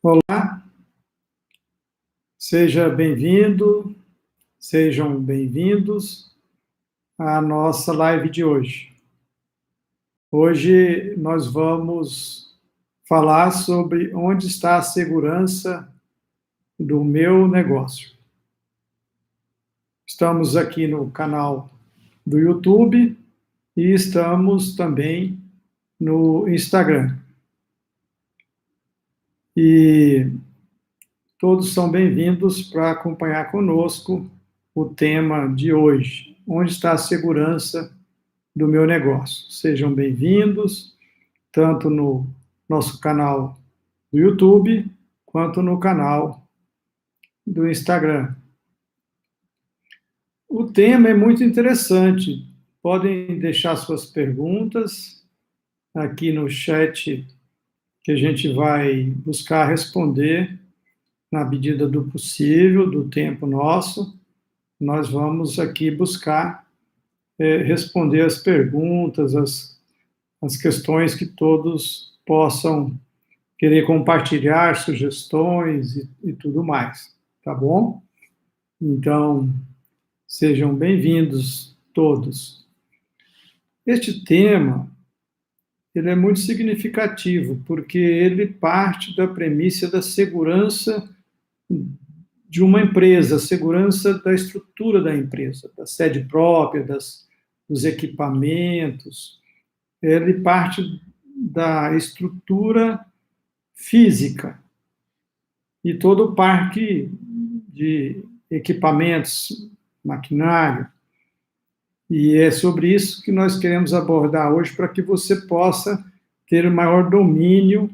Olá, seja bem-vindo, sejam bem-vindos à nossa live de hoje. Hoje nós vamos falar sobre onde está a segurança do meu negócio. Estamos aqui no canal do YouTube e estamos também no Instagram. E todos são bem-vindos para acompanhar conosco o tema de hoje, onde está a segurança do meu negócio. Sejam bem-vindos, tanto no nosso canal do YouTube, quanto no canal do Instagram. O tema é muito interessante. Podem deixar suas perguntas aqui no chat, que a gente vai buscar responder na medida do possível, do tempo nosso. Nós vamos aqui buscar responder as perguntas, as questões que todos possam querer compartilhar, sugestões e tudo mais, tá bom? Então, sejam bem-vindos todos. Este tema, ele é muito significativo, porque ele parte da premissa da segurança de uma empresa, segurança da estrutura da empresa, da sede própria, dos equipamentos. Ele parte da estrutura física e todo o parque de equipamentos, maquinário. E é sobre isso que nós queremos abordar hoje, para que você possa ter o maior domínio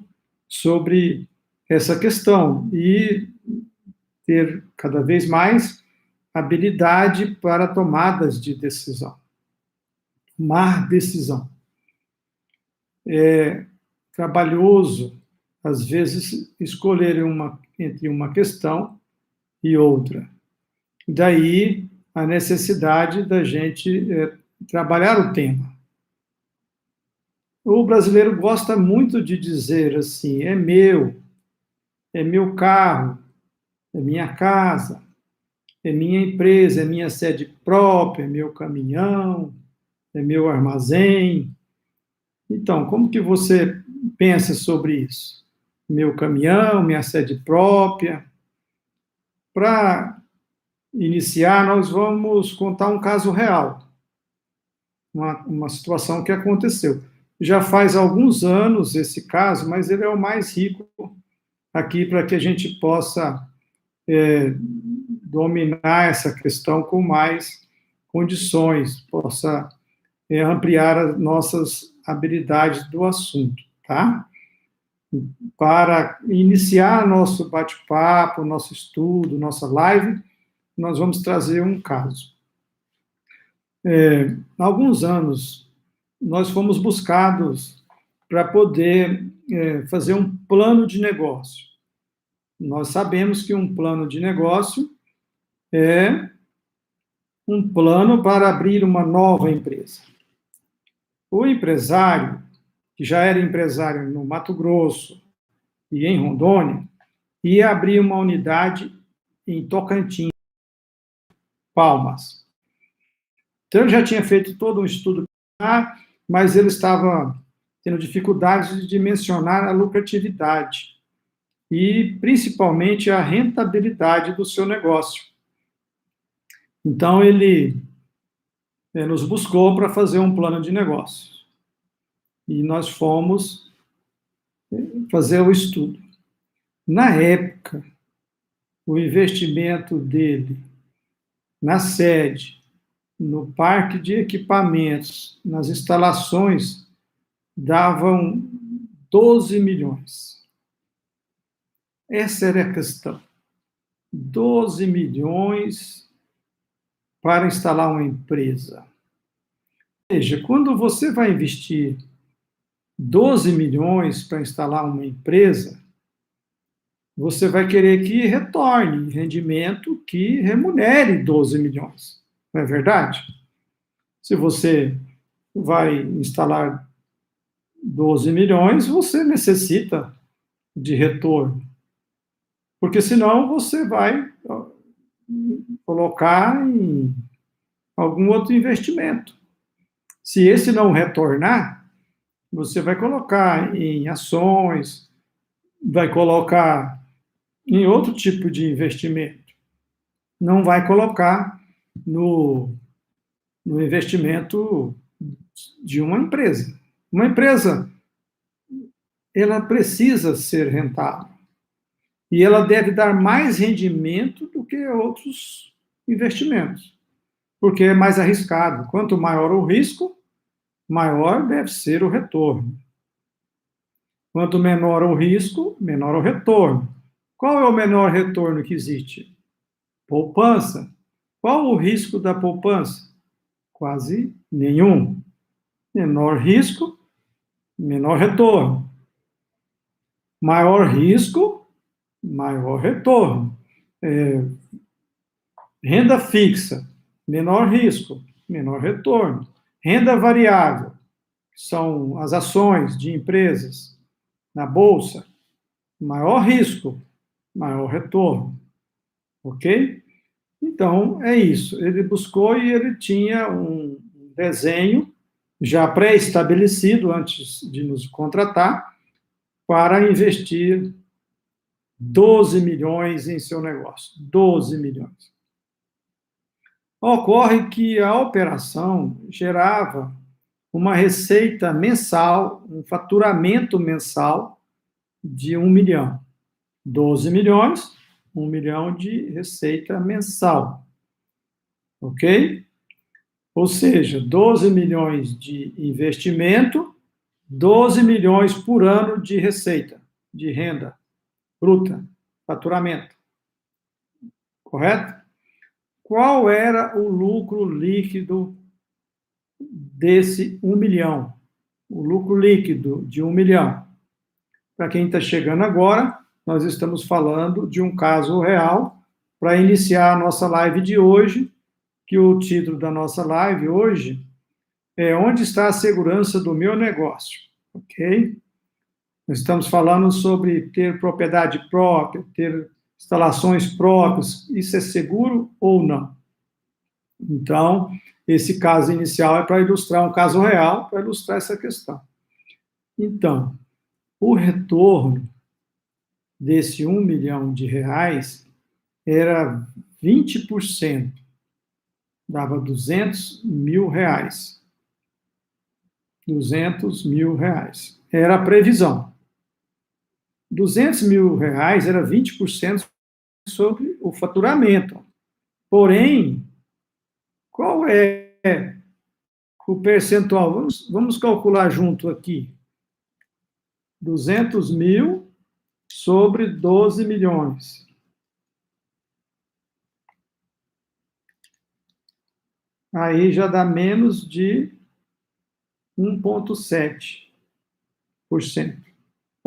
sobre essa questão e ter cada vez mais habilidade para tomadas de decisão. Tomar decisão. É trabalhoso, às vezes, escolher entre uma questão e outra. Daí a necessidade da gente trabalhar o tema. O brasileiro gosta muito de dizer assim, é meu carro, é minha casa, é minha empresa, é minha sede própria, é meu caminhão, é meu armazém. Então, como que você pensa sobre isso? Meu caminhão, minha sede própria. Para iniciar, nós vamos contar um caso real, uma situação que aconteceu. Já faz alguns anos esse caso, mas ele é o mais rico aqui para que a gente possa dominar essa questão com mais condições, possa ampliar as nossas habilidades do assunto, tá? Para iniciar nosso bate-papo, nosso estudo, nossa live, nós vamos trazer um caso. Há alguns anos, nós fomos buscados para poder fazer um plano de negócio. Nós sabemos que um plano de negócio é um plano para abrir uma nova empresa. O empresário, que já era empresário no Mato Grosso e em Rondônia, ia abrir uma unidade em Tocantins, Palmas. Então, ele já tinha feito todo um estudo, mas ele estava tendo dificuldades de dimensionar a lucratividade e, principalmente, a rentabilidade do seu negócio. Então, ele nos buscou para fazer um plano de negócio. E nós fomos fazer o estudo. Na época, o investimento dele na sede, no parque de equipamentos, nas instalações, davam 12 milhões. Essa era a questão. 12 milhões para instalar uma empresa. Veja, quando você vai investir 12 milhões para instalar uma empresa, você vai querer que retorne rendimento que remunere 12 milhões. Não é verdade? Se você vai instalar 12 milhões, você necessita de retorno. Porque senão você vai colocar em algum outro investimento. Se esse não retornar, você vai colocar em ações, vai colocar em outro tipo de investimento. Não vai colocar no investimento de uma empresa. Uma empresa, ela precisa ser rentável. E ela deve dar mais rendimento do que outros investimentos, porque é mais arriscado. Quanto maior o risco, maior deve ser o retorno. Quanto menor o risco, menor o retorno. Qual é o menor retorno que existe? Poupança. Qual o risco da poupança? Quase nenhum. Menor risco, menor retorno. Maior risco, maior retorno. Renda fixa, menor risco, menor retorno. Renda variável, que são as ações de empresas na bolsa, maior risco, maior retorno. Ok? Então, é isso. Ele buscou e ele tinha um desenho já pré-estabelecido antes de nos contratar para investir 12 milhões em seu negócio. 12 milhões. Ocorre que a operação gerava uma receita mensal, um faturamento mensal de 1 milhão. 12 milhões, 1 milhão de receita mensal. Ok? Ou seja, 12 milhões de investimento, 12 milhões por ano de receita, de renda bruta, faturamento. Correto? Qual era o lucro líquido desse 1 milhão? O lucro líquido de 1 milhão. Para quem está chegando agora, nós estamos falando de um caso real para iniciar a nossa live de hoje, que o título da nossa live hoje é Onde está a segurança do meu negócio? Ok? Nós estamos falando sobre ter propriedade própria, ter instalações próprias, isso é seguro ou não? Então, esse caso inicial é para ilustrar um caso real, para ilustrar essa questão. Então, o retorno desse 1 milhão de reais era 20%, dava 200 mil reais. 200 mil reais. Era a previsão. 200 mil reais era 20% sobre o faturamento. Porém, qual é o percentual? Vamos calcular junto aqui. 200 mil sobre 12 milhões. Aí já dá menos de 1,7%.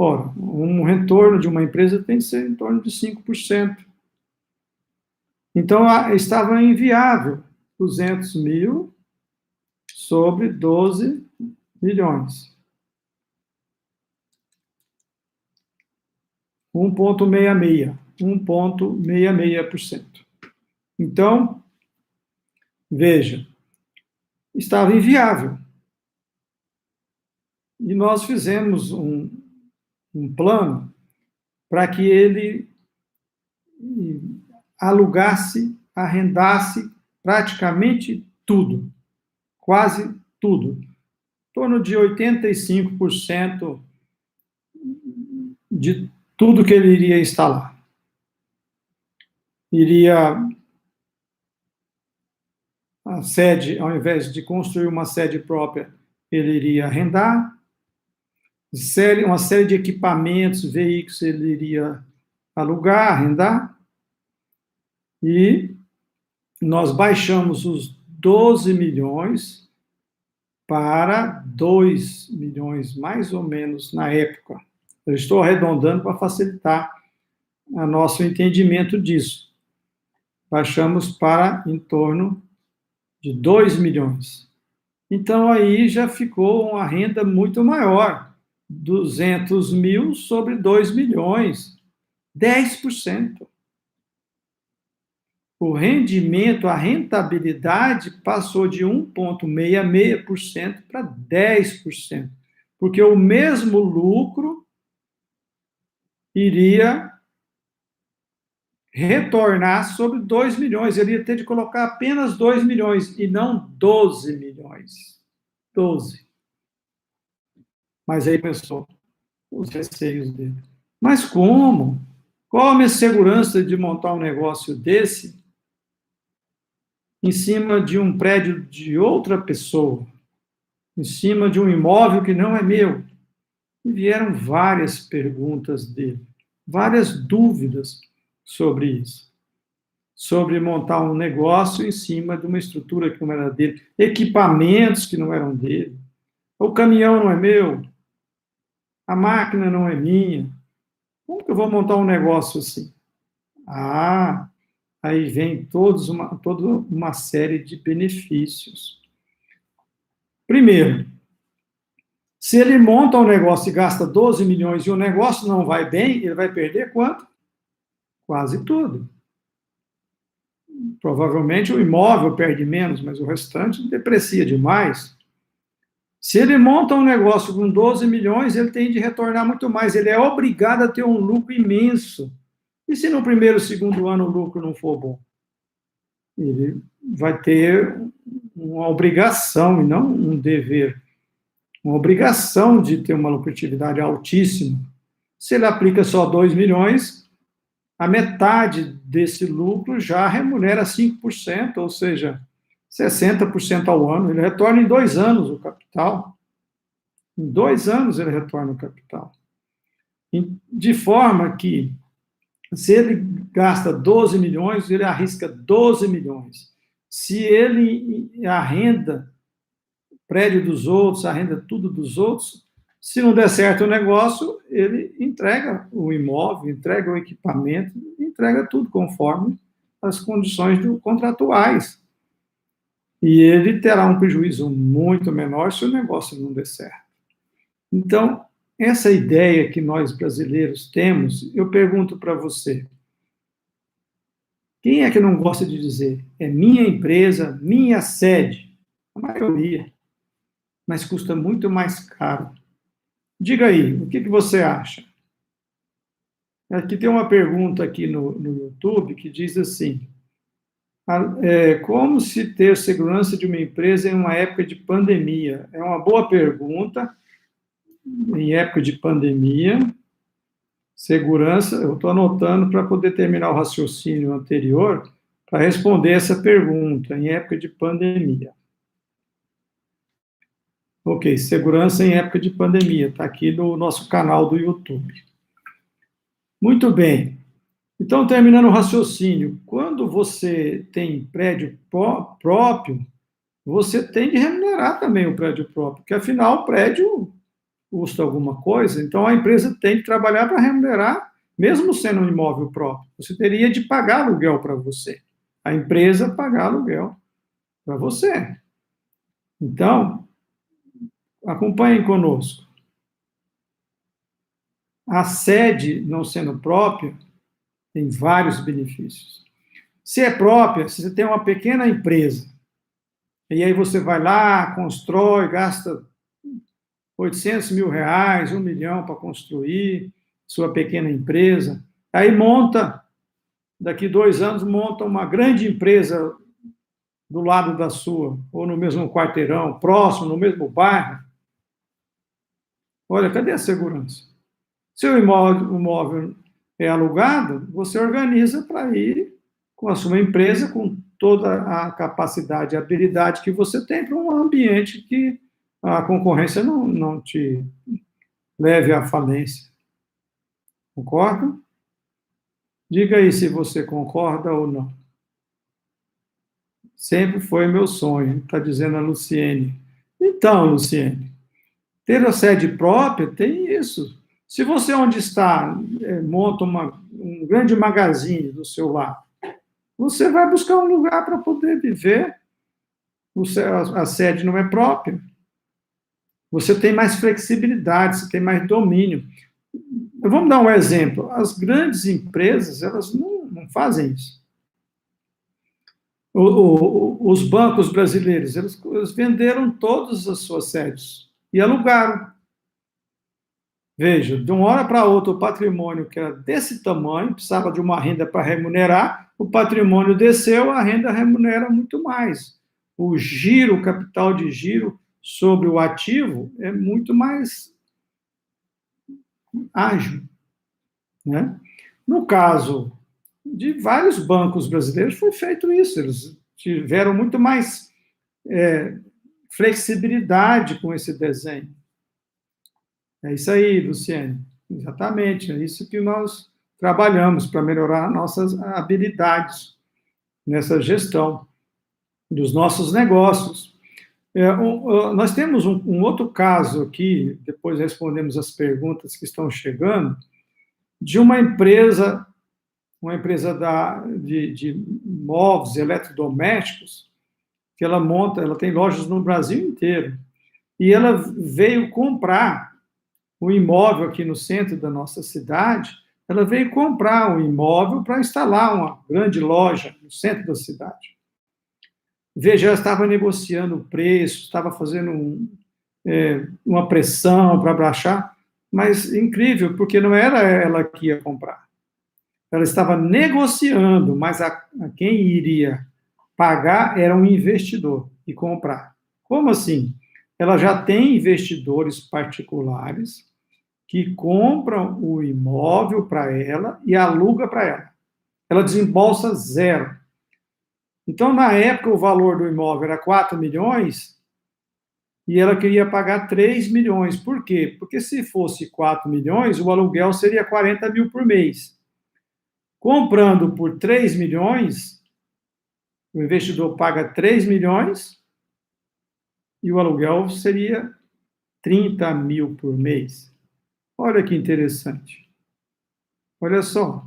Ora, um retorno de uma empresa tem que ser em torno de 5%. Então, estava inviável 200 mil sobre 12 milhões. 1,66%. Então, veja, estava inviável. E nós fizemos um plano para que ele alugasse, arrendasse praticamente tudo, quase tudo. Em torno de 85% de tudo que ele iria instalar. Iria a sede, ao invés de construir uma sede própria, ele iria arrendar. Uma série de equipamentos, veículos, ele iria alugar, arrendar. E nós baixamos os 12 milhões para 2 milhões, mais ou menos, na época. Eu estou arredondando para facilitar o nosso entendimento disso. Baixamos para em torno de 2 milhões. Então, aí já ficou uma renda muito maior. 200 mil sobre 2 milhões. 10%. O rendimento, a rentabilidade passou de 1,66% para 10%, porque o mesmo lucro iria retornar sobre 2 milhões, ele ia ter de colocar apenas 2 milhões e não 12 milhões. 12. Mas aí pensou, os receios dele. Mas como? Qual a minha segurança de montar um negócio desse em cima de um prédio de outra pessoa, em cima de um imóvel que não é meu? E vieram várias perguntas dele, várias dúvidas sobre isso, sobre montar um negócio em cima de uma estrutura que não era dele, equipamentos que não eram dele, o caminhão não é meu, a máquina não é minha, como que eu vou montar um negócio assim? Ah, aí vem toda uma série de benefícios. Primeiro, se ele monta um negócio e gasta 12 milhões e o negócio não vai bem, ele vai perder quanto? Quase tudo. Provavelmente o imóvel perde menos, mas o restante deprecia demais. Se ele monta um negócio com 12 milhões, ele tem de retornar muito mais. Ele é obrigado a ter um lucro imenso. E se no primeiro, segundo ano o lucro não for bom? Ele vai ter uma obrigação e não um dever. Uma obrigação de ter uma lucratividade altíssima. Se ele aplica só 2 milhões, a metade desse lucro já remunera 5%, ou seja, 60% ao ano. Ele retorna em 2 anos o capital. Em 2 anos ele retorna o capital. De forma que, se ele gasta 12 milhões, ele arrisca 12 milhões. Se ele arrenda prédio dos outros, arrenda tudo dos outros, se não der certo o negócio, ele entrega o imóvel, entrega o equipamento, entrega tudo conforme as condições contratuais. E ele terá um prejuízo muito menor se o negócio não der certo. Então, essa ideia que nós brasileiros temos, eu pergunto para você, quem é que não gosta de dizer, é minha empresa, minha sede? A maioria. Mas custa muito mais caro. Diga aí, o que você acha? Aqui tem uma pergunta aqui no YouTube que diz assim, como se ter segurança de uma empresa em uma época de pandemia? É uma boa pergunta. Em época de pandemia, segurança, eu estou anotando para poder terminar o raciocínio anterior, para responder essa pergunta, em época de pandemia. Ok, segurança em época de pandemia, está aqui no nosso canal do YouTube. Muito bem. Então, terminando o raciocínio, quando você tem prédio próprio, você tem de remunerar também o prédio próprio, porque afinal o prédio custa alguma coisa, então a empresa tem que trabalhar para remunerar, mesmo sendo um imóvel próprio. Você teria de pagar aluguel para você. A empresa pagar aluguel para você. Então, acompanhem conosco. A sede não sendo própria, tem vários benefícios. Se é própria, se você tem uma pequena empresa, e aí você vai lá, constrói, gasta 800 mil reais, 1 milhão para construir sua pequena empresa, aí monta, daqui 2 anos, monta uma grande empresa do lado da sua, ou no mesmo quarteirão, próximo, no mesmo bairro. Olha, cadê a segurança? Se o imóvel é alugado, você organiza para ir com a sua empresa, com toda a capacidade e habilidade que você tem para um ambiente que a concorrência não te leve à falência. Concorda? Diga aí se você concorda ou não. Sempre foi meu sonho, está dizendo a Luciene. Então, Luciene, ter a sede própria tem isso. Se você, onde está, monta um grande magazine do seu lado, você vai buscar um lugar para poder viver. A sede não é própria. Você tem mais flexibilidade, você tem mais domínio. Vamos dar um exemplo. As grandes empresas, elas não fazem isso. Os bancos brasileiros, eles venderam todas as suas sedes e alugaram. Veja, de uma hora para outra, o patrimônio que era desse tamanho, precisava de uma renda para remunerar, o patrimônio desceu, a renda remunera muito mais. O giro, o capital de giro sobre o ativo é muito mais ágil, né? No caso de vários bancos brasileiros, foi feito isso, eles tiveram muito mais flexibilidade com esse desenho. É isso aí, Luciane. Exatamente, é isso que nós trabalhamos para melhorar nossas habilidades nessa gestão dos nossos negócios. Nós temos um outro caso aqui, depois respondemos as perguntas que estão chegando, de uma empresa de móveis eletrodomésticos, que ela tem lojas no Brasil inteiro, e ela veio comprar um imóvel aqui no centro da nossa cidade, ela veio comprar um imóvel para instalar uma grande loja no centro da cidade. Veja, ela estava negociando o preço, estava fazendo uma pressão para baixar, mas incrível, porque não era ela que ia comprar. Ela estava negociando, mas a quem iria pagar era um investidor e comprar. Como assim? Ela já tem investidores particulares que compram o imóvel para ela e aluga para ela. Ela desembolsa zero. Então, na época, o valor do imóvel era 4 milhões e ela queria pagar 3 milhões. Por quê? Porque se fosse 4 milhões, o aluguel seria 40 mil por mês. Comprando por 3 milhões, o investidor paga 3 milhões e o aluguel seria 30 mil por mês. Olha que interessante. Olha só.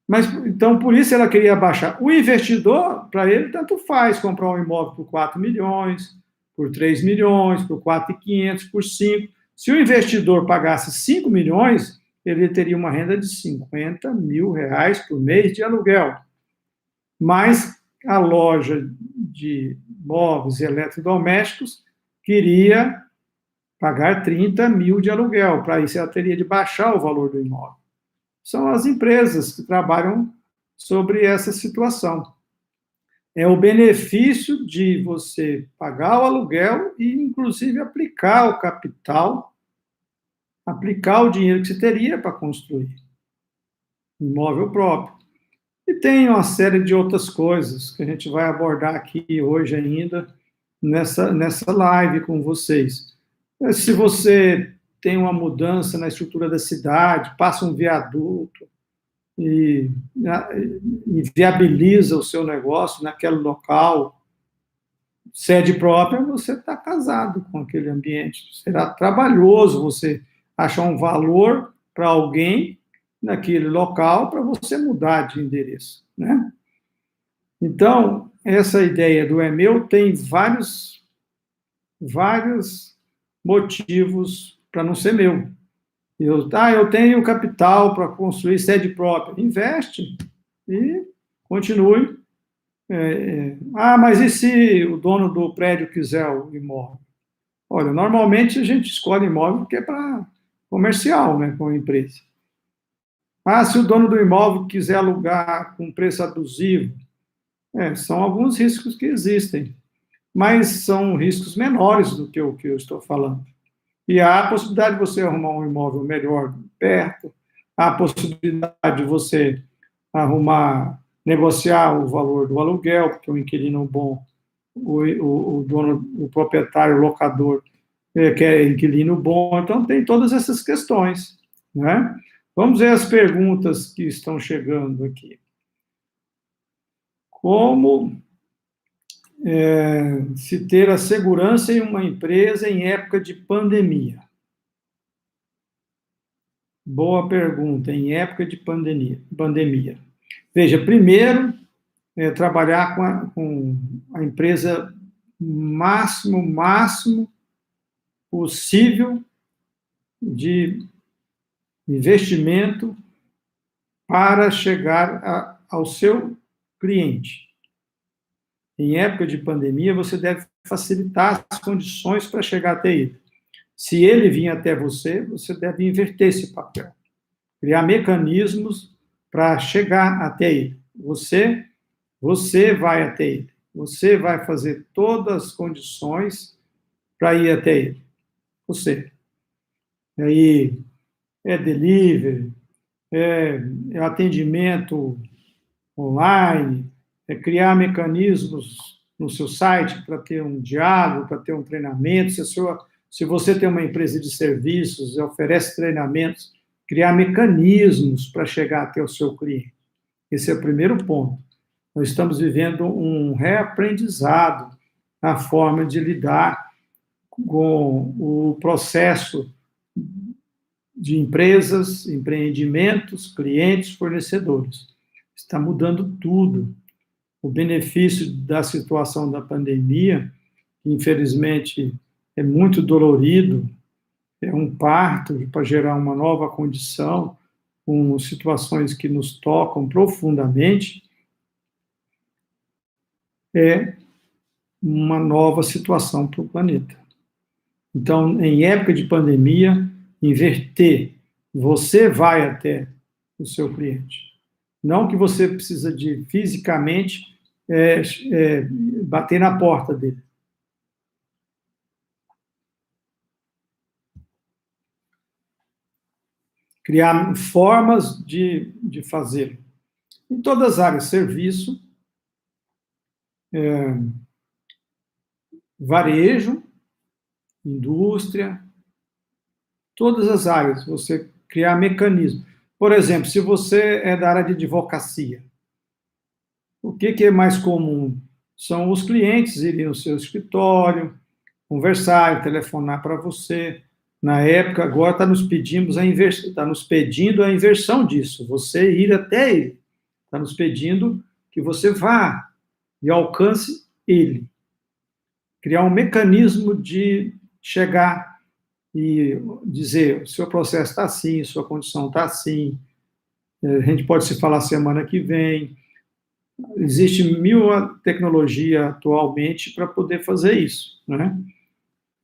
Mas, então, por isso ela queria baixar. O investidor, para ele, tanto faz comprar um imóvel por 4 milhões, por 3 milhões, por 4.500, por 5. Se o investidor pagasse 5 milhões, ele teria uma renda de 50 mil reais por mês de aluguel. Mas a loja de móveis e eletrodomésticos queria pagar 30 mil de aluguel. Para isso, ela teria de baixar o valor do imóvel. São as empresas que trabalham sobre essa situação. É o benefício de você pagar o aluguel e, inclusive, aplicar o capital, aplicar o dinheiro que você teria para construir imóvel próprio. E tem uma série de outras coisas que a gente vai abordar aqui hoje ainda, nessa live com vocês. Se você tem uma mudança na estrutura da cidade, passa um viaduto e viabiliza o seu negócio naquele local, sede própria, você está casado com aquele ambiente. Será trabalhoso você achar um valor para alguém naquele local para você mudar de endereço, né? Então, essa ideia do é meu tem vários motivos para não ser meu. Eu tenho capital para construir sede própria. Investe e continue. Mas e se o dono do prédio quiser o imóvel? Olha, normalmente a gente escolhe imóvel que é para comercial, né, com a empresa. Se o dono do imóvel quiser alugar com preço abusivo, são alguns riscos que existem, mas são riscos menores do que o que eu estou falando. E há a possibilidade de você arrumar um imóvel melhor perto, há a possibilidade de você negociar o valor do aluguel, porque o inquilino bom, o dono, o proprietário, o locador, quer inquilino bom, então tem todas essas questões, né? Vamos ver as perguntas que estão chegando aqui. Como se ter a segurança em uma empresa em época de pandemia? Boa pergunta, em época de pandemia. Veja, primeiro, trabalhar com a empresa máximo possível de investimento para chegar ao seu cliente. Em época de pandemia, você deve facilitar as condições para chegar até ele. Se ele vir até você, você deve inverter esse papel. Criar mecanismos para chegar até ele. Você vai até ele. Você vai fazer todas as condições para ir até ele. Você. Aí é delivery, é atendimento online, é criar mecanismos no seu site para ter um diálogo, para ter um treinamento. Se você tem uma empresa de serviços e oferece treinamentos, criar mecanismos para chegar até o seu cliente. Esse é o primeiro ponto. Nós estamos vivendo um reaprendizado na forma de lidar com o processo de empresas, empreendimentos, clientes, fornecedores. Está mudando tudo. O benefício da situação da pandemia, que infelizmente é muito dolorido, é um parto para gerar uma nova condição, com situações que nos tocam profundamente, é uma nova situação para o planeta. Então, em época de pandemia, inverter. Você vai até o seu cliente. Não que você precisa de, fisicamente, bater na porta dele. Criar formas de fazer. Em todas as áreas, serviço, varejo, indústria, todas as áreas, você criar mecanismos. Por exemplo, se você é da área de advocacia, o que é mais comum? São os clientes irem ao seu escritório, conversar, telefonar para você. Na época, agora está nos pedindo a inversão disso, você ir até ele. Está nos pedindo que você vá e alcance ele. Criar um mecanismo de chegar e dizer, o seu processo está assim, sua condição está assim, a gente pode se falar semana que vem. Existe tecnologia atualmente para poder fazer isso, né?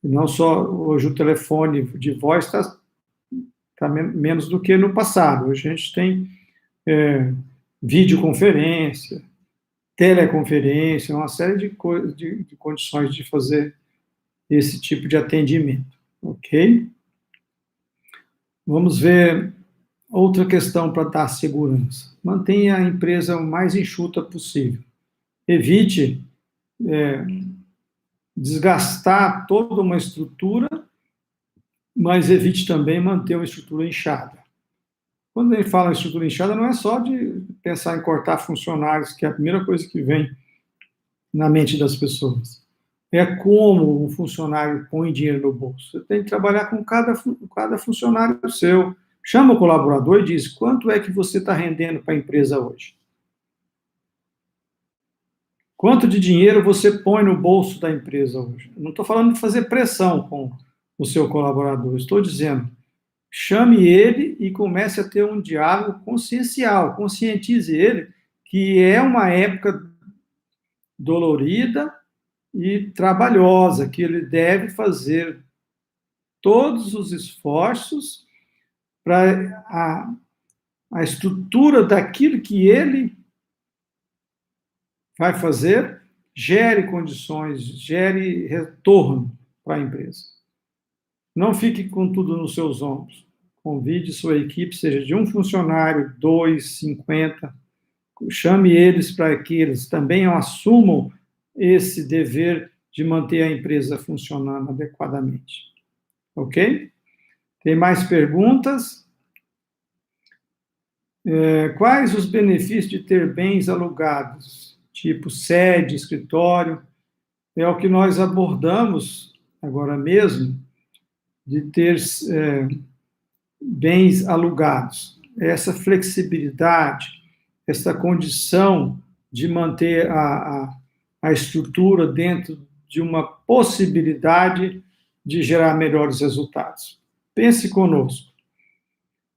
Não só hoje o telefone de voz está menos do que no passado. Hoje a gente tem videoconferência, teleconferência, uma série de condições de fazer esse tipo de atendimento, ok? Vamos ver outra questão para dar segurança. Mantenha a empresa o mais enxuta possível. Evite desgastar toda uma estrutura, mas evite também manter uma estrutura inchada. Quando ele fala em estrutura inchada, não é só de pensar em cortar funcionários, que é a primeira coisa que vem na mente das pessoas. É como um funcionário põe dinheiro no bolso. Você tem que trabalhar com cada funcionário seu. Chama o colaborador e diz, quanto é que você está rendendo para a empresa hoje? Quanto de dinheiro você põe no bolso da empresa hoje? Não estou falando de fazer pressão com o seu colaborador, estou dizendo, chame ele e comece a ter um diálogo consciencial, conscientize ele que é uma época dolorida e trabalhosa, que ele deve fazer todos os esforços para a estrutura daquilo que ele vai fazer, gere condições, gere retorno para a empresa. Não fique com tudo nos seus ombros. Convide sua equipe, seja de um funcionário, 2, 50, chame eles para que eles também assumam esse dever de manter a empresa funcionando adequadamente. Ok? Tem mais perguntas? Quais os benefícios de ter bens alugados? Tipo sede, escritório, é o que nós abordamos agora mesmo, de ter bens alugados. Essa flexibilidade, essa condição de manter a estrutura dentro de uma possibilidade de gerar melhores resultados. Pense conosco.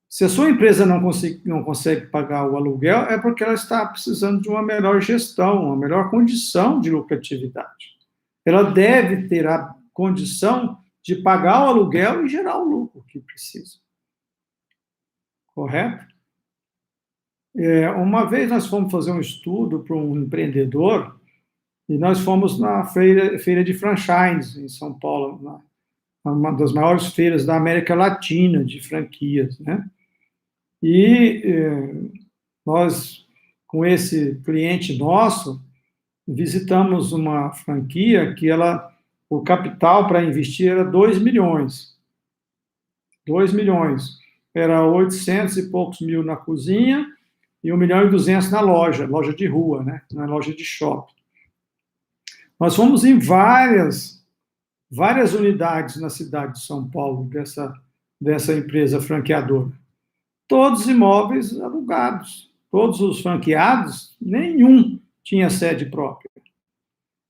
Se a sua empresa não consegue pagar o aluguel, é porque ela está precisando de uma melhor gestão, uma melhor condição de lucratividade. Ela deve ter a condição de pagar o aluguel e gerar o lucro que precisa. Correto? Uma vez nós fomos fazer um estudo para um empreendedor e nós fomos na feira de franchise em São Paulo, uma das maiores feiras da América Latina de franquias, né? E nós, com esse cliente nosso, visitamos uma franquia que o capital para investir era 2 milhões. 2 milhões. Era 800 e poucos mil na cozinha e 1 milhão e 200 na loja de rua, né? Na loja de shopping. Nós fomos em várias unidades na cidade de São Paulo, dessa empresa franqueadora. Todos os imóveis alugados. Todos os franqueados, nenhum tinha sede própria.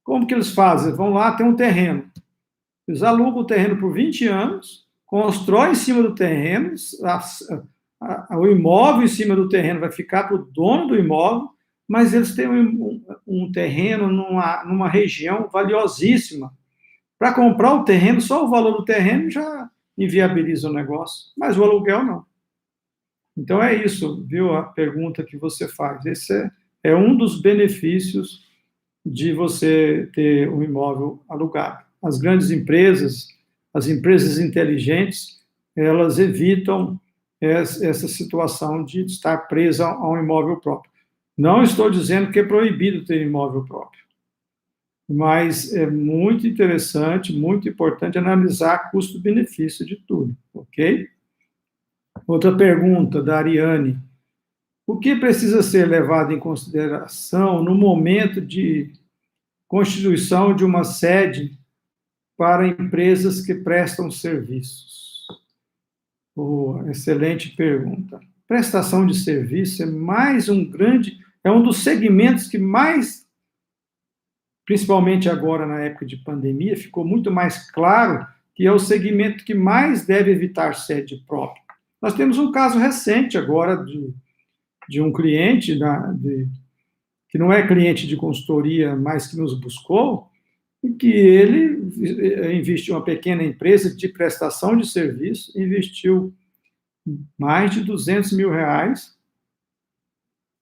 Como que eles fazem? Vão lá, tem um terreno. Eles alugam o terreno por 20 anos, constroem em cima do terreno, o imóvel em cima do terreno vai ficar para o dono do imóvel, mas eles têm um terreno numa região valiosíssima. Para comprar o terreno, só o valor do terreno já inviabiliza o negócio, mas o aluguel não. Então é isso, viu, a pergunta que você faz. Esse é um dos benefícios de você ter um imóvel alugado. As grandes empresas, as empresas inteligentes, elas evitam essa situação de estar presa a um imóvel próprio. Não estou dizendo que é proibido ter imóvel próprio, mas é muito interessante, muito importante analisar custo-benefício de tudo, ok? Outra pergunta da Ariane. O que precisa ser levado em consideração no momento de constituição de uma sede para empresas que prestam serviços? Excelente pergunta. Prestação de serviço é um dos segmentos que mais, principalmente agora na época de pandemia, ficou muito mais claro que é o segmento que mais deve evitar sede própria. Nós temos um caso recente agora de um cliente que não é cliente de consultoria, mas que nos buscou, e que ele investiu uma pequena empresa de prestação de serviço, investiu mais de 200 mil reais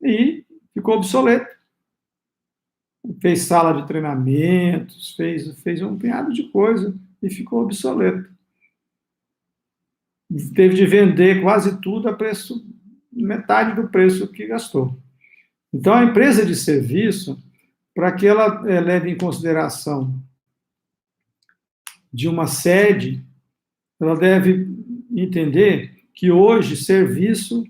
e ficou obsoleto. Fez sala de treinamentos, fez um punhado de coisa e ficou obsoleto. Teve de vender quase tudo a preço, metade do preço que gastou. Então, a empresa de serviço, para que ela leve em consideração de uma sede, ela deve entender que hoje serviço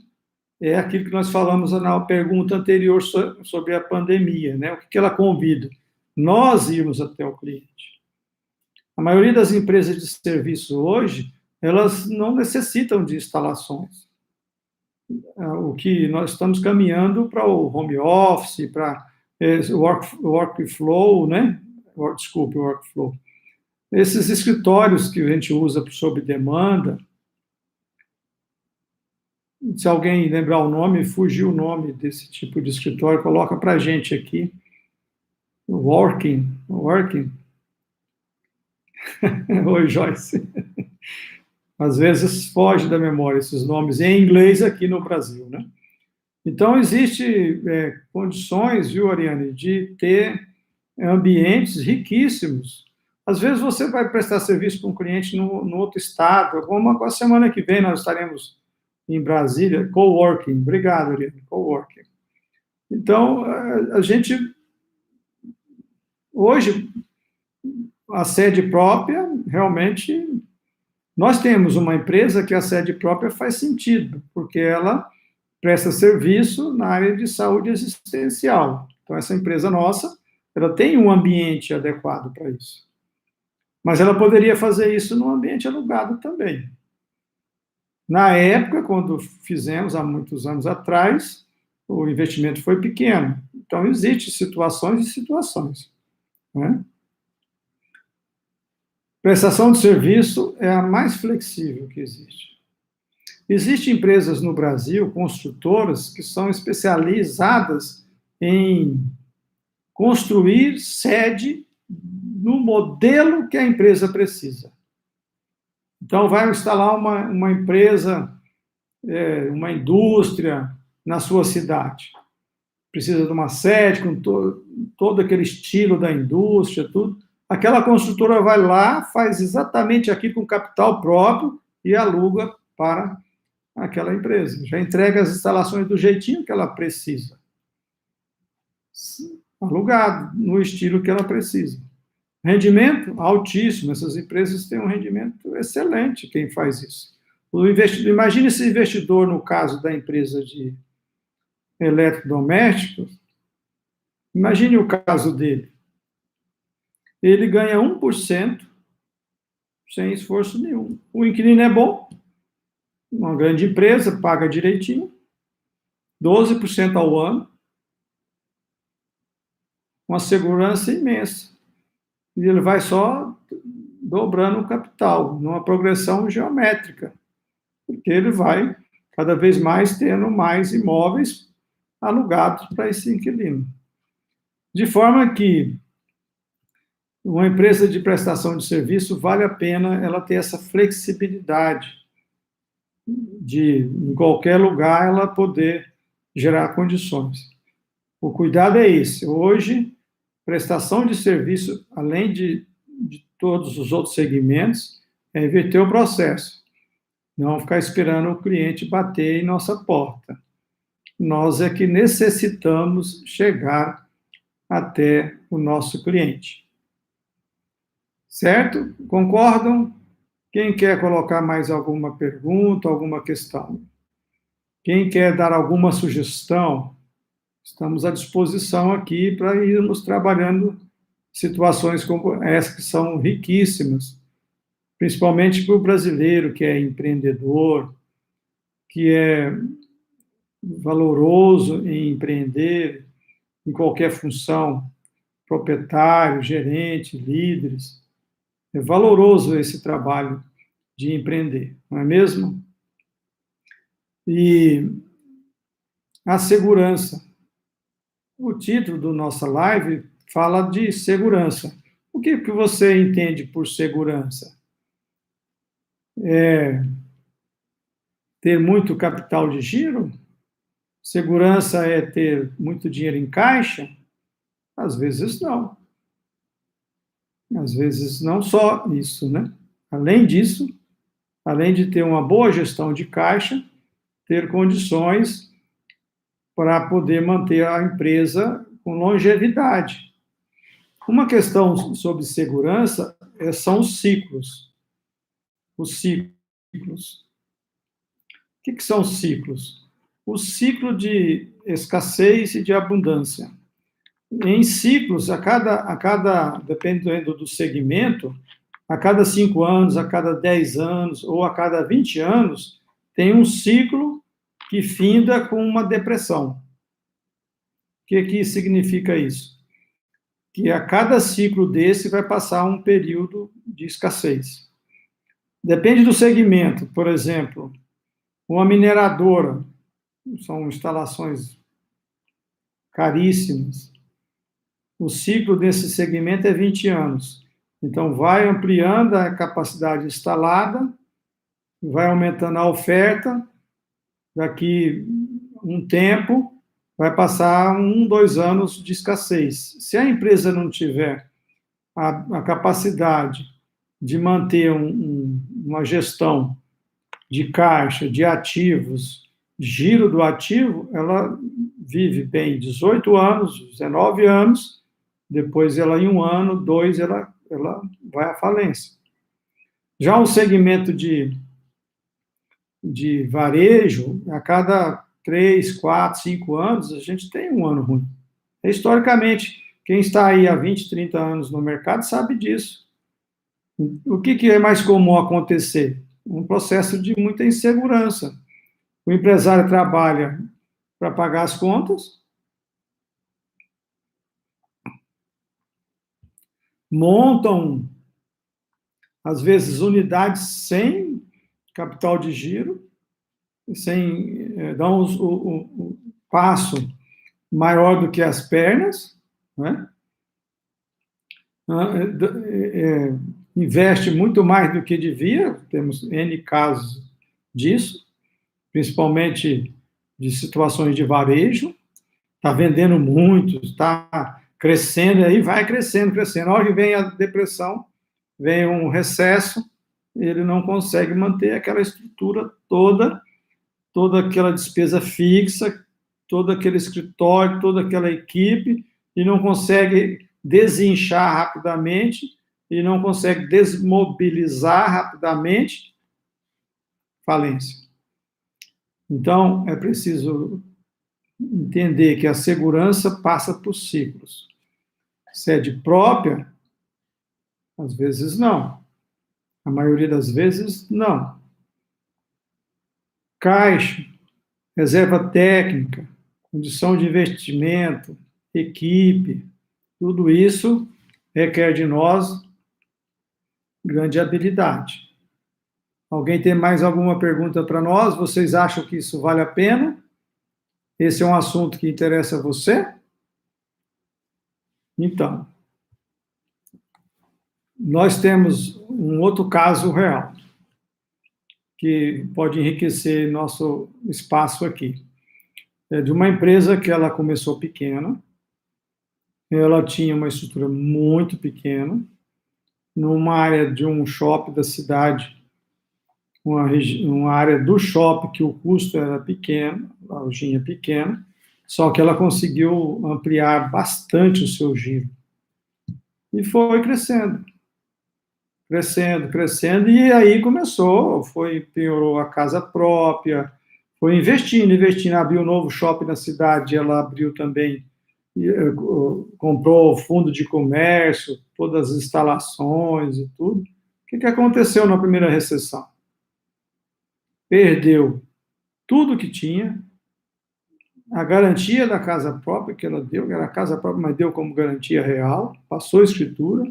é aquilo que nós falamos na pergunta anterior sobre a pandemia, né? O que ela convida? Nós irmos até o cliente. A maioria das empresas de serviço hoje, elas não necessitam de instalações. O que nós estamos caminhando para o home office, para workflow, né? Workflow. Esses escritórios que a gente usa sob demanda, se alguém lembrar o nome, fugiu o nome desse tipo de escritório, coloca para a gente aqui. Working. Oi, Joyce. Às vezes foge da memória esses nomes em inglês aqui no Brasil, né? Então, existe condições, viu, Ariane, de ter ambientes riquíssimos. Às vezes você vai prestar serviço para um cliente no outro estado, como a semana que vem nós estaremos em Brasília, coworking. Obrigado, Ariane, coworking. Então, a gente, hoje, a sede própria, realmente, nós temos uma empresa que a sede própria faz sentido, porque ela presta serviço na área de saúde assistencial. Então, essa empresa nossa, ela tem um ambiente adequado para isso. Mas ela poderia fazer isso num ambiente alugado também. Na época, quando fizemos, há muitos anos atrás, o investimento foi pequeno. Então, existem situações e situações, né? Prestação de serviço é a mais flexível que existe. Existem empresas no Brasil, construtoras, que são especializadas em construir sede no modelo que a empresa precisa. Então, vai instalar uma empresa, uma indústria na sua cidade. Precisa de uma sede com todo aquele estilo da indústria, tudo. Aquela construtora vai lá, faz exatamente aquilo com capital próprio e aluga para aquela empresa. Já entrega as instalações do jeitinho que ela precisa. Alugado, no estilo que ela precisa. Rendimento altíssimo. Essas empresas têm um rendimento excelente, quem faz isso. O investidor, imagine esse investidor, no caso da empresa de eletrodomésticos, imagine o caso dele. Ele ganha 1% sem esforço nenhum. O inquilino é bom, uma grande empresa, paga direitinho, 12% ao ano, uma segurança imensa. E ele vai só dobrando o capital, numa progressão geométrica, porque ele vai cada vez mais tendo mais imóveis alugados para esse inquilino. De forma que uma empresa de prestação de serviço vale a pena ela ter essa flexibilidade de, em qualquer lugar, ela poder gerar condições. O cuidado é esse. Hoje, prestação de serviço, além de todos os outros segmentos, é inverter o processo. Não ficar esperando o cliente bater em nossa porta. Nós é que necessitamos chegar até o nosso cliente. Certo? Concordam? Quem quer colocar mais alguma pergunta, alguma questão? Quem quer dar alguma sugestão? Estamos à disposição aqui para irmos trabalhando situações como essa, que são riquíssimas, principalmente para o brasileiro que é empreendedor, que é valoroso em empreender, em qualquer função, proprietário, gerente, líderes. É valoroso esse trabalho de empreender, não é mesmo? E a segurança. O título da nossa live fala de segurança. O que você entende por segurança? É ter muito capital de giro? Segurança é ter muito dinheiro em caixa? Às vezes não. Às vezes não só isso, né? Além disso, além de ter uma boa gestão de caixa, ter condições para poder manter a empresa com longevidade. Uma questão sobre segurança são os ciclos. Os ciclos. O que são os ciclos? O ciclo de escassez e de abundância. Em ciclos, dependendo do segmento, a cada 5 anos, a cada 10 anos ou a cada 20 anos, tem um ciclo que finda com uma depressão. O que significa isso? Que a cada ciclo desse vai passar um período de escassez. Depende do segmento. Por exemplo, uma mineradora, são instalações caríssimas. O ciclo desse segmento é 20 anos. Então, vai ampliando a capacidade instalada, vai aumentando a oferta, daqui um tempo, vai passar 1, 2 anos de escassez. Se a empresa não tiver a capacidade de manter uma gestão de caixa, de ativos, giro do ativo, ela vive bem 18 anos, 19 anos, depois ela em 1 ano, 2, ela vai à falência. Já o segmento de varejo, a cada 3, 4, 5 anos, a gente tem um ano ruim. Historicamente, quem está aí há 20, 30 anos no mercado sabe disso. O que é mais comum acontecer? Um processo de muita insegurança. O empresário trabalha para pagar as contas, montam, às vezes, unidades sem capital de giro, dão o passo maior do que as pernas, né? Investe muito mais do que devia, temos N casos disso, principalmente de situações de varejo, está vendendo muito, está crescendo, e aí vai crescendo, crescendo. A hora que vem a depressão, vem um recesso, ele não consegue manter aquela estrutura toda aquela despesa fixa, todo aquele escritório, toda aquela equipe, e não consegue desinchar rapidamente, e não consegue desmobilizar rapidamente, falência. Então, é preciso entender que a segurança passa por ciclos. Sede própria, às vezes não. A maioria das vezes, não. Caixa, reserva técnica, condição de investimento, equipe, tudo isso requer de nós grande habilidade. Alguém tem mais alguma pergunta para nós? Vocês acham que isso vale a pena? Esse é um assunto que interessa a você? Então, nós temos um outro caso real, que pode enriquecer nosso espaço aqui. É de uma empresa que ela começou pequena, ela tinha uma estrutura muito pequena, numa área de um shopping da cidade, uma área do shopping que o custo era pequeno, a lojinha pequena, só que ela conseguiu ampliar bastante o seu giro. E foi crescendo, crescendo, crescendo, e aí piorou a casa própria, foi investindo, abriu um novo shopping na cidade, ela abriu também, comprou fundo de comércio, todas as instalações e tudo. O que aconteceu na primeira recessão? Perdeu tudo que tinha, a garantia da casa própria que ela deu, que era a casa própria, mas deu como garantia real, passou a escritura,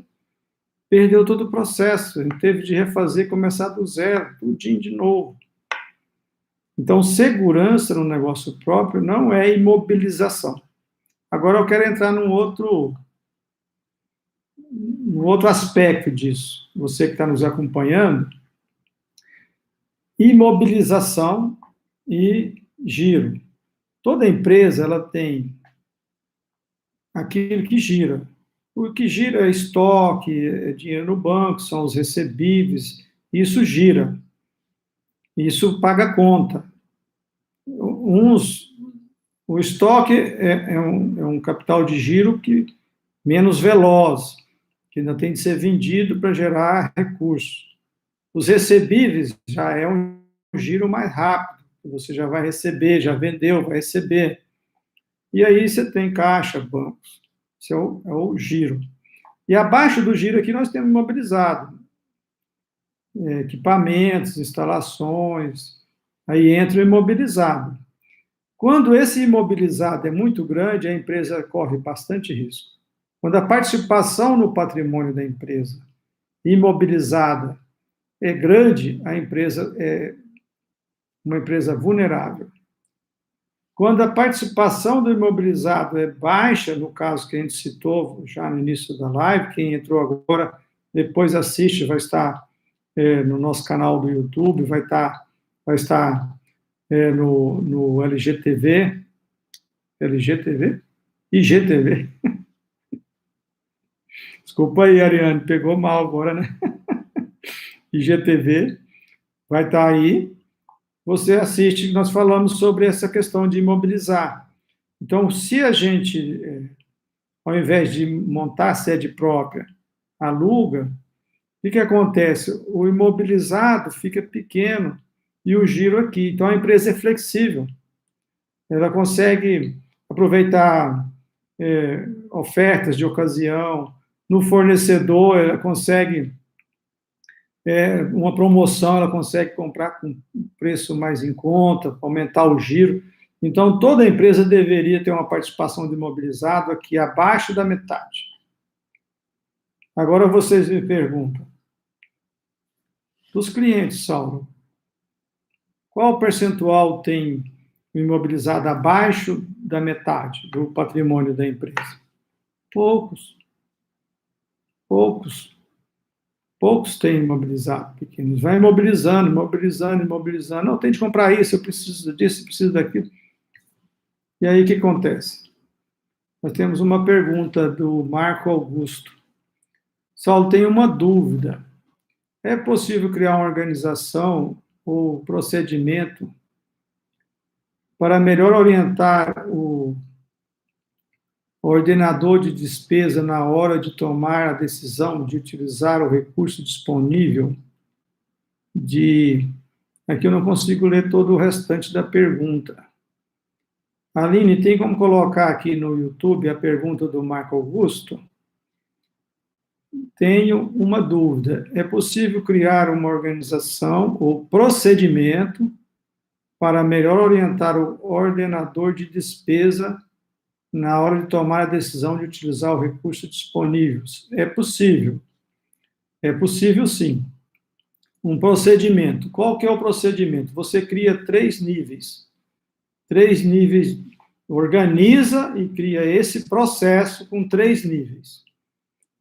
perdeu todo o processo, ele teve de refazer, começar do zero, tudinho de novo. Então, segurança no negócio próprio não é imobilização. Agora eu quero entrar num outro aspecto disso. Você que está nos acompanhando, imobilização e giro. Toda empresa ela tem aquilo que gira. O que gira é estoque, é dinheiro no banco, são os recebíveis, isso gira. Isso paga conta. O estoque é um capital de giro menos veloz, que ainda tem de ser vendido para gerar recursos. Os recebíveis já é um giro mais rápido, você já vai receber, já vendeu, vai receber. E aí você tem caixa, bancos. Esse é o giro. E abaixo do giro aqui nós temos imobilizado. Equipamentos, instalações, aí entra o imobilizado. Quando esse imobilizado é muito grande, a empresa corre bastante risco. Quando a participação no patrimônio da empresa imobilizada é grande, a empresa é uma empresa vulnerável. Quando a participação do imobilizado é baixa, no caso que a gente citou já no início da live, quem entrou agora, depois assiste, vai estar no nosso canal do YouTube, vai estar no LGTV, IGTV. Desculpa aí, Ariane, pegou mal agora, né? IGTV, vai estar aí. Você assiste, nós falamos sobre essa questão de imobilizar. Então, se a gente, ao invés de montar a sede própria, aluga, o que acontece? O imobilizado fica pequeno e o giro aqui. Então, a empresa é flexível. Ela consegue aproveitar ofertas de ocasião. No fornecedor, ela consegue uma promoção, ela consegue comprar com preço mais em conta, aumentar o giro. Então, toda empresa deveria ter uma participação de imobilizado aqui abaixo da metade. Agora vocês me perguntam, dos clientes, Saulo, Qual percentual tem imobilizado abaixo da metade do patrimônio da empresa? Poucos. Poucos. Poucos têm imobilizado pequenos. Vai imobilizando, imobilizando, imobilizando. Não, tem de comprar isso, eu preciso disso, eu preciso daquilo. E aí, o que acontece? Nós temos uma pergunta do Marco Augusto. Saulo, tem uma dúvida. É possível criar uma organização ou procedimento para melhor orientar o ordenador de despesa na hora de tomar a decisão de utilizar o recurso disponível? Aqui eu não consigo ler todo o restante da pergunta. Aline, tem como colocar aqui no YouTube a pergunta do Marco Augusto? Tenho uma dúvida. É possível criar uma organização ou procedimento para melhor orientar o ordenador de despesa na hora de tomar a decisão de utilizar o recurso disponível? É possível. É possível, sim. Um procedimento. Qual que é o procedimento? Você cria 3 níveis. 3 níveis. Organiza e cria esse processo com 3 níveis.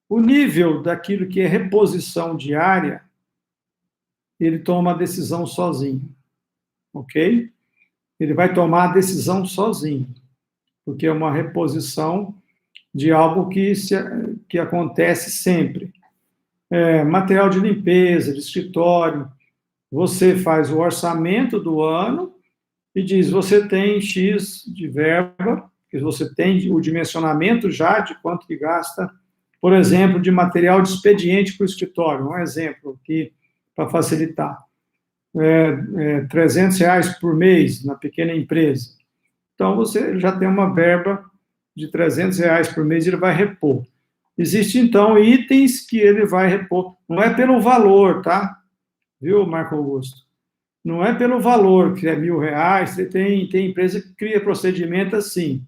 O nível daquilo que é reposição diária, ele toma a decisão sozinho, ok? Ele vai tomar a decisão sozinho, porque é uma reposição de algo que acontece sempre. Material de limpeza, de escritório, você faz o orçamento do ano e diz, você tem X de verba, que você tem o dimensionamento já de quanto que gasta, por exemplo, de material de expediente para o escritório, um exemplo aqui para facilitar. R$300 por mês na pequena empresa. Então, você já tem uma verba de R$300 por mês, ele vai repor. Existem, então, itens que ele vai repor. Não é pelo valor, tá? Viu, Marco Augusto? Não é pelo valor, que é R$1.000. Tem empresa que cria procedimento assim.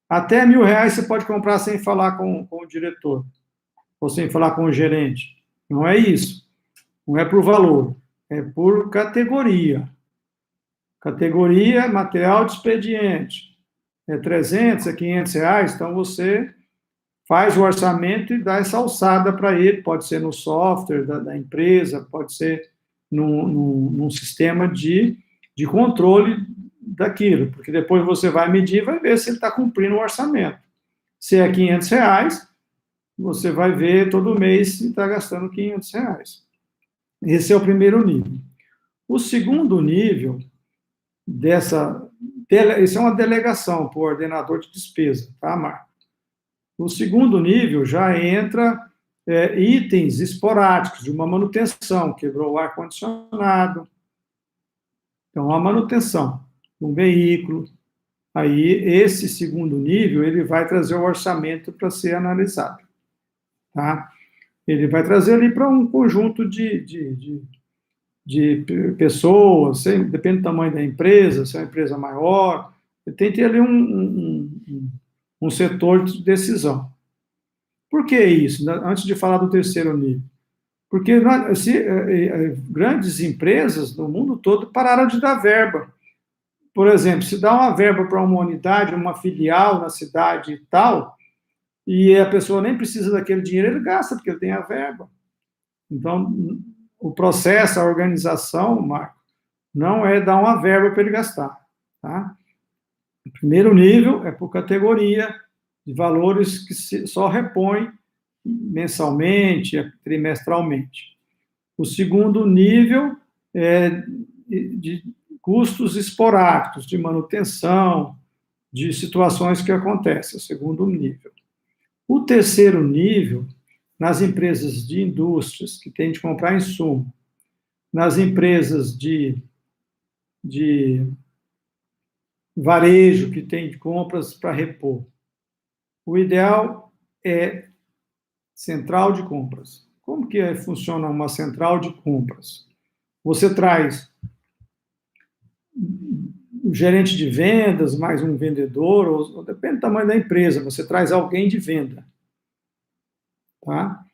Até R$1.000 você pode comprar sem falar com o diretor, ou sem falar com o gerente. Não é isso. Não é por valor, é por categoria. Categoria, material de expediente. É R$300, é R$500, então você faz o orçamento e dá essa alçada para ele. Pode ser no software da empresa, pode ser num sistema de controle daquilo, porque depois você vai medir e vai ver se ele está cumprindo o orçamento. Se é R$500, você vai ver todo mês se está gastando R$500. Esse é o primeiro nível. O segundo nível isso é uma delegação para o ordenador de despesa, tá, Marco? O segundo nível já entra itens esporádicos de uma manutenção, quebrou o ar-condicionado, então a manutenção de um veículo. Aí, esse segundo nível, ele vai trazer o orçamento para ser analisado, tá? Ele vai trazer ali para um conjunto de pessoas, depende do tamanho da empresa, se é uma empresa maior, tem que ter ali um setor de decisão. Por que isso? Antes de falar do terceiro nível. Porque grandes empresas no mundo todo pararam de dar verba. Por exemplo, se dá uma verba para uma unidade, uma filial na cidade e tal, e a pessoa nem precisa daquele dinheiro, ele gasta, porque ele tem a verba. Então, o processo, a organização, Marco, não é dar uma verba para ele gastar. Tá? O primeiro nível é por categoria de valores que só repõe mensalmente, trimestralmente. O segundo nível é de custos esporádicos, de manutenção, de situações que acontecem, o segundo nível. O terceiro nível, nas empresas de indústrias, que tem de comprar insumo, nas empresas de varejo, que tem de compras para repor. O ideal é central de compras. Como que funciona uma central de compras? Você traz um gerente de vendas, mais um vendedor, depende do tamanho da empresa, você traz alguém de venda. Tá?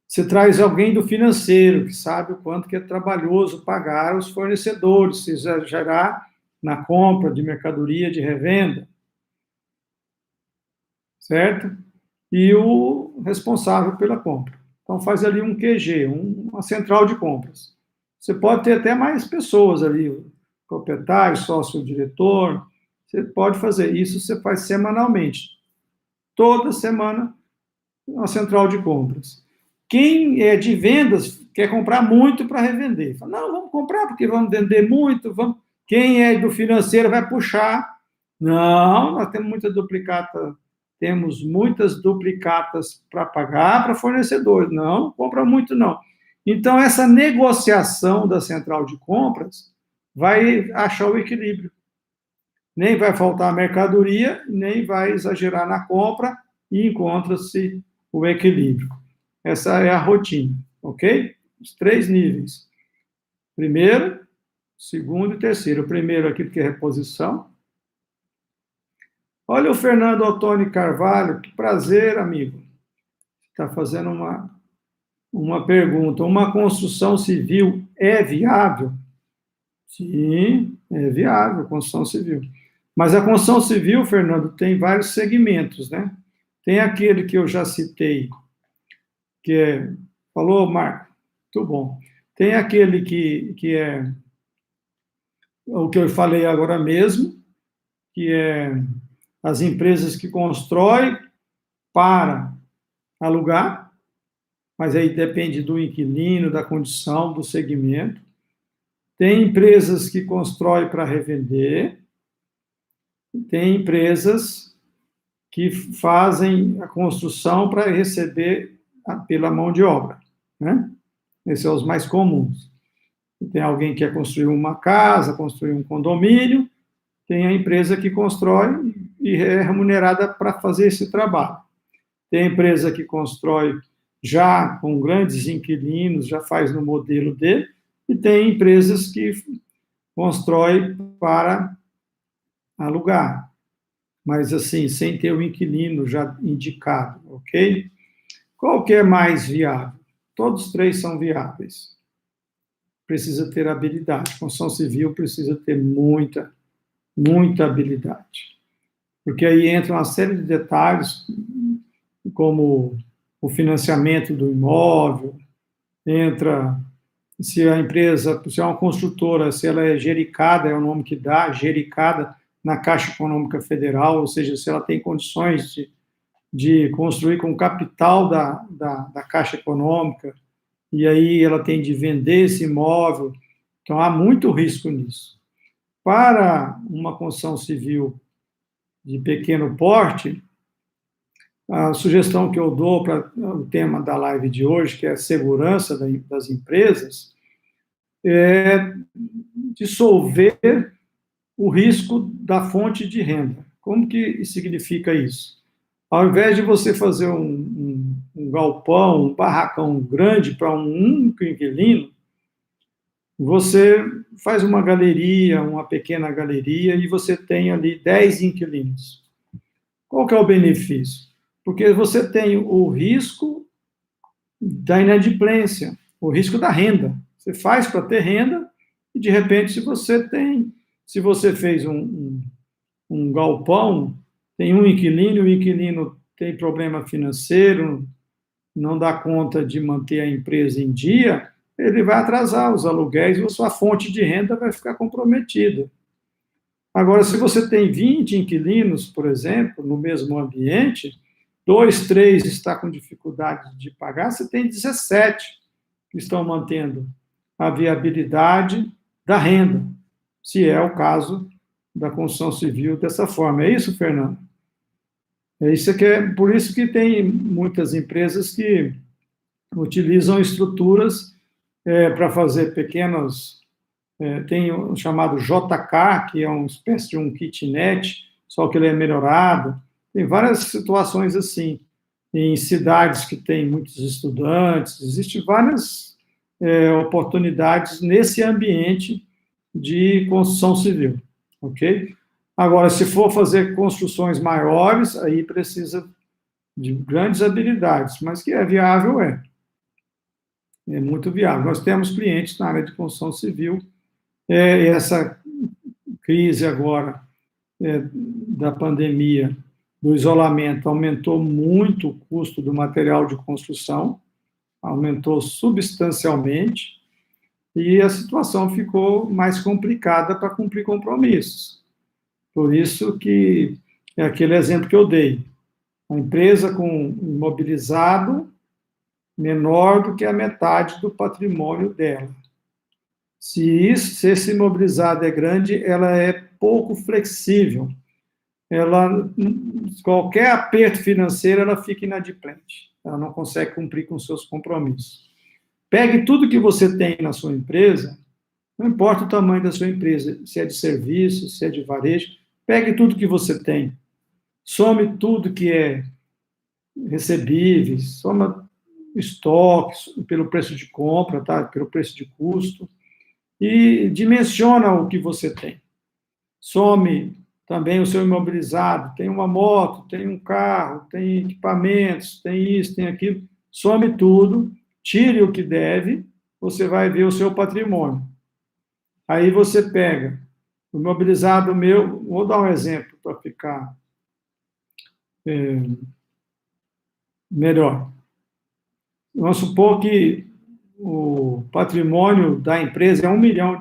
Você traz alguém do financeiro, que sabe o quanto que é trabalhoso pagar os fornecedores, se exagerar na compra de mercadoria de revenda, certo? E o responsável pela compra. Então, faz ali um QG, uma central de compras. Você pode ter até mais pessoas ali, o proprietário, sócio, diretor. Você pode fazer isso, você faz semanalmente. Toda semana, uma central de compras. Quem é de vendas quer comprar muito para revender. Fala, não, vamos comprar porque vamos vender muito. Vamos. Quem é do financeiro vai puxar. Não, nós temos muitas duplicatas para pagar para fornecedores. Não, compra muito não. Então, essa negociação da central de compras vai achar o equilíbrio. Nem vai faltar mercadoria, nem vai exagerar na compra e encontra-se o equilíbrio. Essa é a rotina, ok? Os 3 níveis. Primeiro, segundo e terceiro. O primeiro aqui, que é reposição. Olha o Fernando Ottoni Carvalho, que prazer, amigo. Está fazendo uma pergunta. Uma construção civil é viável? Sim, é viável, construção civil. Mas a construção civil, Fernando, tem vários segmentos, né? Tem aquele que eu já citei, que é... Falou, Marco? Muito bom. Tem aquele que é o que eu falei agora mesmo, que é as empresas que constroem para alugar, mas aí depende do inquilino, da condição, do segmento. Tem empresas que constroem para revender, tem empresas que fazem a construção para receber pela mão de obra, né? Esses são os mais comuns. Tem alguém que quer construir uma casa, construir um condomínio, tem a empresa que constrói e é remunerada para fazer esse trabalho. Tem a empresa que constrói já com grandes inquilinos, já faz no modelo dele, e tem empresas que constrói para alugar, mas assim, sem ter o inquilino já indicado, ok? Qual que é mais viável? Todos os 3 são viáveis. Precisa ter habilidade. Construção civil precisa ter muita habilidade. Porque aí entra uma série de detalhes, como o financiamento do imóvel, entra se a empresa, se é uma construtora, se ela é gericada, é o nome que dá, gericada na Caixa Econômica Federal, ou seja, se ela tem condições de construir com capital da Caixa Econômica, e aí ela tem de vender esse imóvel, então há muito risco nisso. Para uma construção civil de pequeno porte, a sugestão que eu dou para o tema da live de hoje, que é a segurança das empresas, é dissolver o risco da fonte de renda. Como que significa isso? Ao invés de você fazer um galpão, um barracão grande para um único inquilino, você faz uma galeria, uma pequena galeria, e você tem ali 10 inquilinos. Qual que é o benefício? Porque você tem o risco da inadimplência, o risco da renda. Você faz para ter renda, e de repente, se você fez um galpão, tem um inquilino, o inquilino tem problema financeiro, não dá conta de manter a empresa em dia, ele vai atrasar os aluguéis e a sua fonte de renda vai ficar comprometida. Agora, se você tem 20 inquilinos, por exemplo, no mesmo ambiente, 2, 3 está com dificuldade de pagar, você tem 17 que estão mantendo a viabilidade da renda, se é o caso da construção civil dessa forma. É isso, Fernando? Por isso que tem muitas empresas que utilizam estruturas para fazer pequenos... tem o chamado JK, que é uma espécie de um kitnet, só que ele é melhorado. Tem várias situações assim. Em cidades que têm muitos estudantes, existem várias oportunidades nesse ambiente de construção civil, ok? Agora, se for fazer construções maiores, aí precisa de grandes habilidades, mas que é viável, é. é muito viável. Nós temos clientes na área de construção civil, essa crise agora da pandemia, do isolamento, aumentou muito o custo do material de construção, aumentou substancialmente, e a situação ficou mais complicada para cumprir compromissos. Por isso que é aquele exemplo que eu dei. A empresa com imobilizado menor do que a metade do patrimônio dela. Se esse imobilizado é grande, ela é pouco flexível. Qualquer aperto financeiro, ela fica inadimplente. Ela não consegue cumprir com seus compromissos. Pegue tudo que você tem na sua empresa, não importa o tamanho da sua empresa, se é de serviço, se é de varejo, pegue tudo que você tem, some tudo que é recebíveis, soma estoques pelo preço de compra, tá? Pelo preço de custo, e dimensiona o que você tem. Some também o seu imobilizado, tem uma moto, tem um carro, tem equipamentos, tem isso, tem aquilo, some tudo, tire o que deve, você vai ver o seu patrimônio. Aí você pega o imobilizado meu, vou dar um exemplo para ficar melhor. Vamos supor que o patrimônio da empresa é R$1 milhão.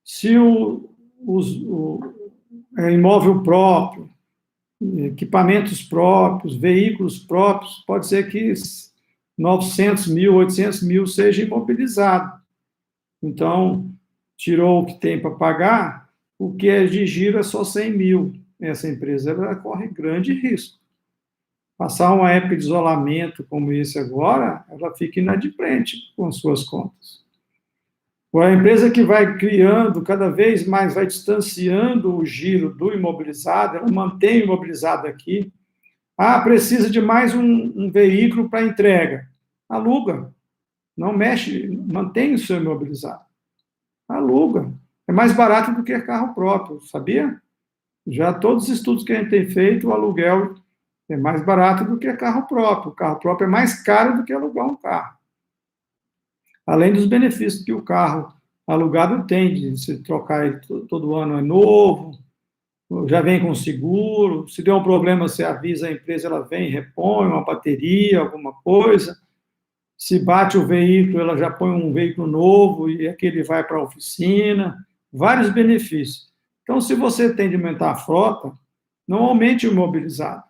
Se o imóvel próprio, equipamentos próprios, veículos próprios, pode ser que 900 mil, 800 mil seja imobilizado. Então, tirou o que tem para pagar, o que é de giro é só 100 mil. Essa empresa ela corre grande risco. Passar uma época de isolamento como esse agora, ela fica inadimplente com suas contas. A empresa que vai criando, cada vez mais vai distanciando o giro do imobilizado, ela mantém o imobilizado aqui. Ah, precisa de mais um veículo para entrega. Aluga. Não mexe, mantém o seu imobilizado. Aluga. É mais barato do que carro próprio, sabia? Já todos os estudos que a gente tem feito, o aluguel é mais barato do que carro próprio. O carro próprio é mais caro do que alugar um carro. Além dos benefícios que o carro alugado tem, de se trocar ele todo ano é novo, já vem com seguro, se der um problema, você avisa a empresa, ela vem, repõe uma bateria, alguma coisa. Se bate o veículo, ela já põe um veículo novo e aquele vai para a oficina. Vários benefícios. Então, se você tem de aumentar a frota, não aumente o imobilizado.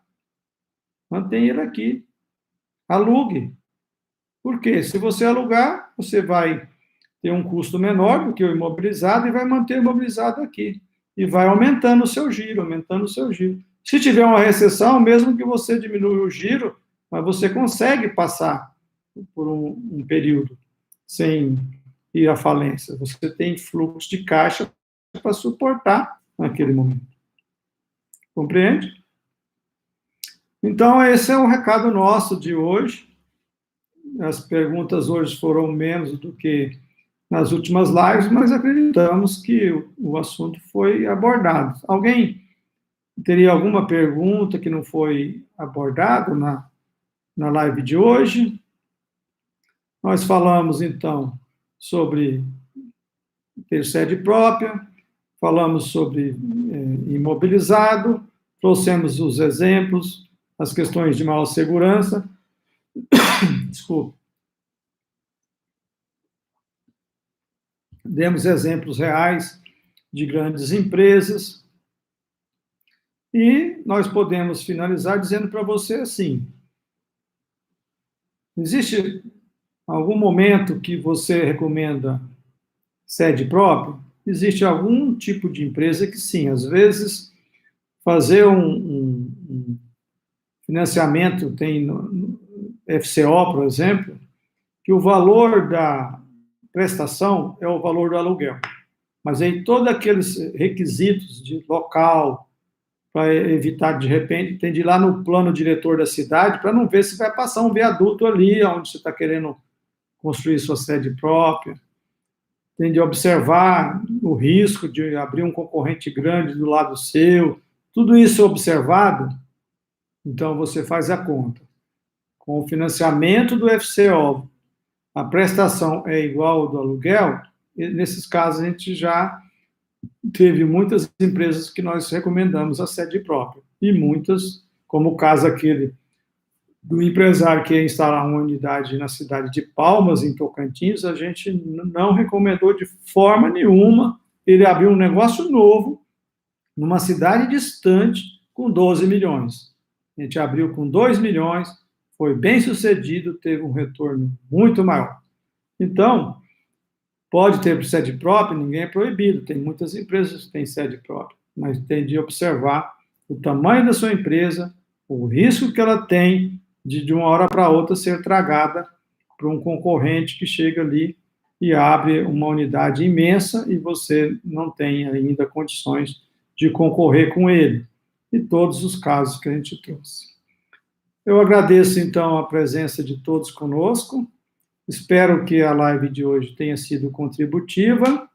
Mantenha ele aqui. Alugue. Por quê? Se você alugar, você vai ter um custo menor do que o imobilizado e vai manter o imobilizado aqui. E vai aumentando o seu giro, aumentando o seu giro. Se tiver uma recessão, mesmo que você diminua o giro, mas você consegue passar por um período sem ir à falência. Você tem fluxo de caixa para suportar naquele momento. Compreende? Então, esse é o recado nosso de hoje. As perguntas hoje foram menos do que nas últimas lives, mas acreditamos que o assunto foi abordado. Alguém teria alguma pergunta que não foi abordada na live de hoje? Nós falamos, então, sobre ter sede própria, falamos sobre imobilizado, trouxemos os exemplos, as questões de maior segurança. Desculpa. Demos exemplos reais de grandes empresas. E nós podemos finalizar dizendo para você assim: existe algum momento que você recomenda sede própria? Existe algum tipo de empresa que sim, às vezes fazer um financiamento, tem no FCO, por exemplo, que o valor da prestação é o valor do aluguel. Mas aí todos aqueles requisitos de local, para evitar, de repente, tem de ir lá no plano diretor da cidade para não ver se vai passar um viaduto ali, onde você está querendo construir sua sede própria. Tem de observar o risco de abrir um concorrente grande do lado seu. Tudo isso observado, então você faz a conta. com o financiamento do FCO, a prestação é igual ao do aluguel, nesses casos a gente já teve muitas empresas que nós recomendamos a sede própria, e muitas, como o caso aquele do empresário que ia instalar uma unidade na cidade de Palmas, em Tocantins, a gente não recomendou de forma nenhuma ele abrir um negócio novo numa cidade distante com 12 milhões. A gente abriu com 2 milhões, foi bem sucedido, teve um retorno muito maior. Então, pode ter sede própria, ninguém é proibido, tem muitas empresas que têm sede própria, mas tem de observar o tamanho da sua empresa, o risco que ela tem de uma hora para outra ser tragada por um concorrente que chega ali e abre uma unidade imensa e você não tem ainda condições de concorrer com ele. E todos os casos que a gente trouxe. Eu agradeço, então, a presença de todos conosco. Espero que a live de hoje tenha sido contributiva.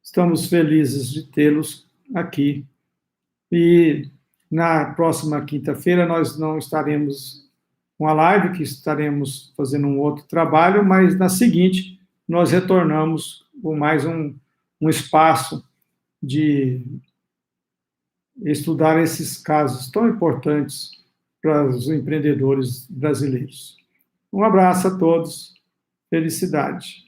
Estamos felizes de tê-los aqui. E na próxima quinta-feira nós não estaremos com a live, que estaremos fazendo um outro trabalho, mas na seguinte nós retornamos com mais um espaço de estudar esses casos tão importantes para os empreendedores brasileiros. Um abraço a todos, felicidade.